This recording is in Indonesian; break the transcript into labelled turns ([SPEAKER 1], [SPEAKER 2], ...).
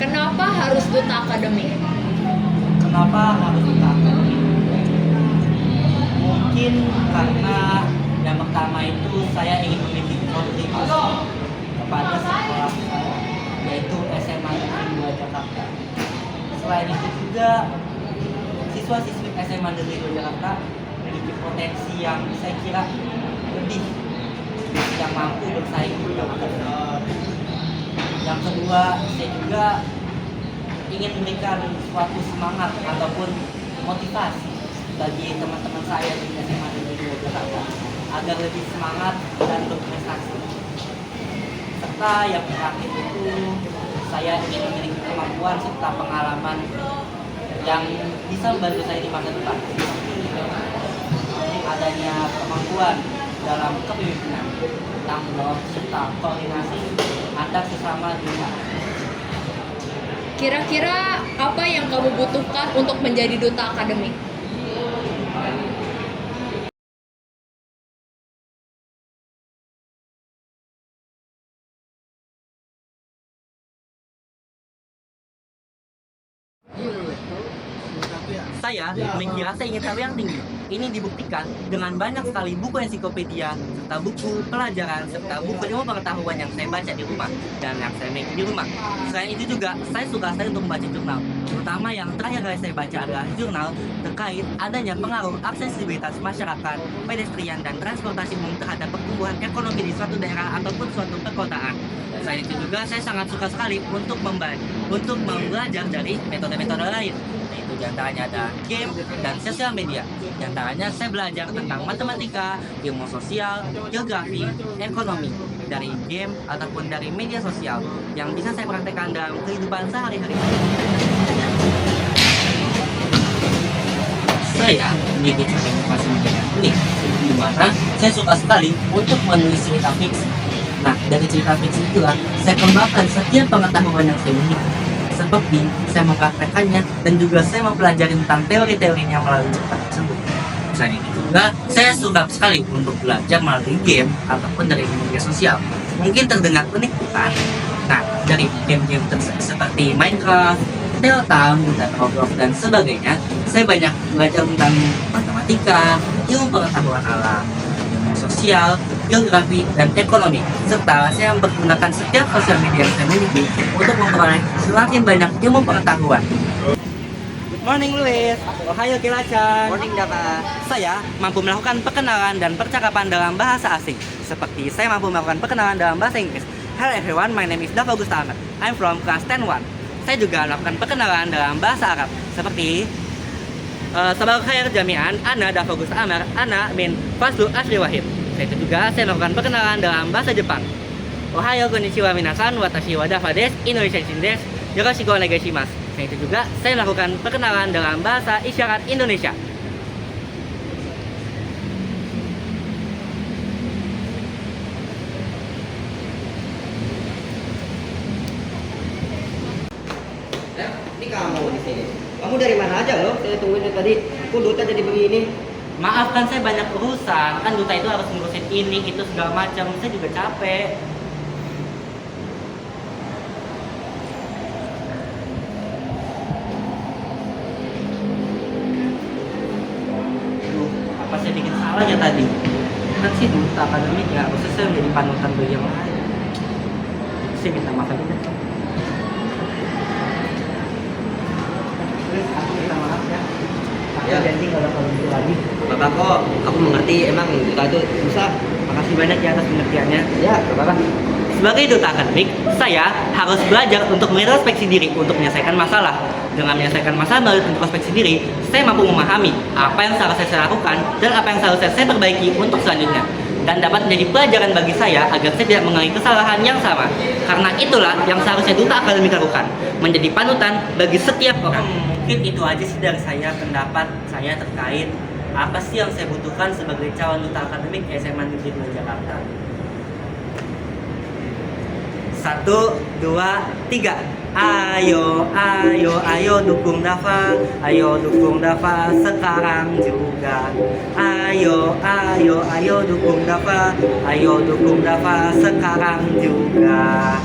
[SPEAKER 1] Kenapa harus Duta Akademi?
[SPEAKER 2] Kenapa harus Duta Akademi? Mungkin karena yang pertama itu saya ingin memiliki kontribusi kepada sekolah saya, yaitu SMA Negeri 2 Jakarta. Selain itu juga siswa-siswi SMA Negeri 2 Jakarta memiliki potensi yang saya kira lebih yang mampu bersaing di dunia akademik. Yang kedua, saya juga ingin memberikan suatu semangat ataupun motivasi bagi teman-teman saya di SMA Negeri 2 Jakarta agar lebih semangat dan berprestasi. Serta yang terakhir itu saya ingin memiliki kemampuan serta pengalaman yang bisa membantu saya di masa depan. Adanya kemampuan dalam kepemimpinan, tanggung jawab serta koordinasi antar sesama dunia.
[SPEAKER 1] Kira-kira apa yang kamu butuhkan untuk menjadi Duta Akademi?
[SPEAKER 2] Saya mengira saya ingin tahu yang tinggi. Ini dibuktikan dengan banyak sekali buku ensiklopedia, serta buku pelajaran, serta buku ilmu pengetahuan yang saya baca di rumah dan yang saya miliki di rumah. Selain itu juga, saya suka sekali untuk membaca jurnal. Terutama yang terakhir kali saya baca adalah jurnal terkait adanya pengaruh aksesibilitas masyarakat, pedestrian, dan transportasi umum terhadap pertumbuhan ekonomi di suatu daerah ataupun suatu perkotaan. Selain itu juga, saya sangat suka sekali untuk belajar dari metode-metode lain. Di antaranya ada game dan sosial media. Di antaranya saya belajar tentang matematika, ilmu sosial, geografi, ekonomi dari game ataupun dari media sosial yang bisa saya praktekkan dalam kehidupan sehari-hari. Saya memiliki inovasi media unik, di mana saya suka sekali untuk menulis cerita fiksi. Nah, dari cerita fiksi itulah saya kembangkan setiap pengetahuan yang saya miliki. Seperti saya mempraktekannya dan juga saya mempelajari tentang teori-teorinya melalui cerita tersebut. Selain itu juga, saya suka sekali untuk belajar melalui game ataupun dari media sosial. Mungkin terdengar unik bukan? Nah, dari game-game seperti Minecraft, Telltale, dan Roblox dan sebagainya, saya banyak belajar tentang matematika, ilmu pengetahuan alam, sosial, geografi, dan ekonomi. Serta saya mempergunakan setiap sosial media yang saya miliki untuk memperoleh semakin banyak ilmu pengetahuan. Good morning, Luis. Ohayo Kira-chan.
[SPEAKER 3] Morning, Dava.
[SPEAKER 2] Saya mampu melakukan perkenalan dan percakapan dalam bahasa asing. Seperti saya mampu melakukan perkenalan dalam bahasa Inggris. Hello everyone, my name is Dava Gustav. I'm from class 10-1. Saya juga melakukan perkenalan dalam bahasa Arab. Seperti Sabal khair jami'an, ana Dava Gustav Amar, ana min Faslu Asri Wahid. Saya juga saya melakukan perkenalan dalam bahasa Jepang. Ohayo konnichiwa minasan, watashi wa Dava desu, Indonesia desu, yoroshiku onegaishimasu. Selain itu juga saya melakukan perkenalan dalam bahasa isyarat Indonesia.
[SPEAKER 3] Ini kamu di sini. Kamu dari mana aja loh? Saya tungguin dari tadi. Kok Duta jadi begini?
[SPEAKER 2] Maaf kan saya banyak urusan, kan duta itu harus ngurusin ini, itu segala macam. Saya juga capek. Aduh, apa saya bikin salah ya tadi? Kan sih duta akademik ya, harusnya saya menjadi panutan bagi yang lain. Saya minta maaf aja deh. Terus aku minta maaf ya. Aku janji kalau gitu lagi.
[SPEAKER 3] Bapak kok, aku mengerti. Emang Duta itu susah.
[SPEAKER 2] Makasih banyak ya atas pengertiannya.
[SPEAKER 3] Ya, Bapak.
[SPEAKER 2] Sebagai duta akademik, saya harus belajar untuk mengintrospeksi diri untuk menyelesaikan masalah. Dengan menyelesaikan masalah melalui introspeksi diri, saya mampu memahami apa yang seharusnya saya lakukan dan apa yang seharusnya saya perbaiki untuk selanjutnya. Dan dapat menjadi pelajaran bagi saya agar saya tidak mengulangi kesalahan yang sama. Karena itulah yang seharusnya duta akademik lakukan, menjadi panutan bagi setiap orang. Mungkin itu aja sih dari saya, pendapat saya terkait apa sih yang saya butuhkan sebagai calon duta akademik SMA Negeri 2 Jakarta. 1, 2, 3. Ayo, ayo, ayo dukung Dava. Ayo dukung Dava sekarang juga. Ayo, ayo, ayo dukung Dava. Ayo dukung Dava sekarang juga.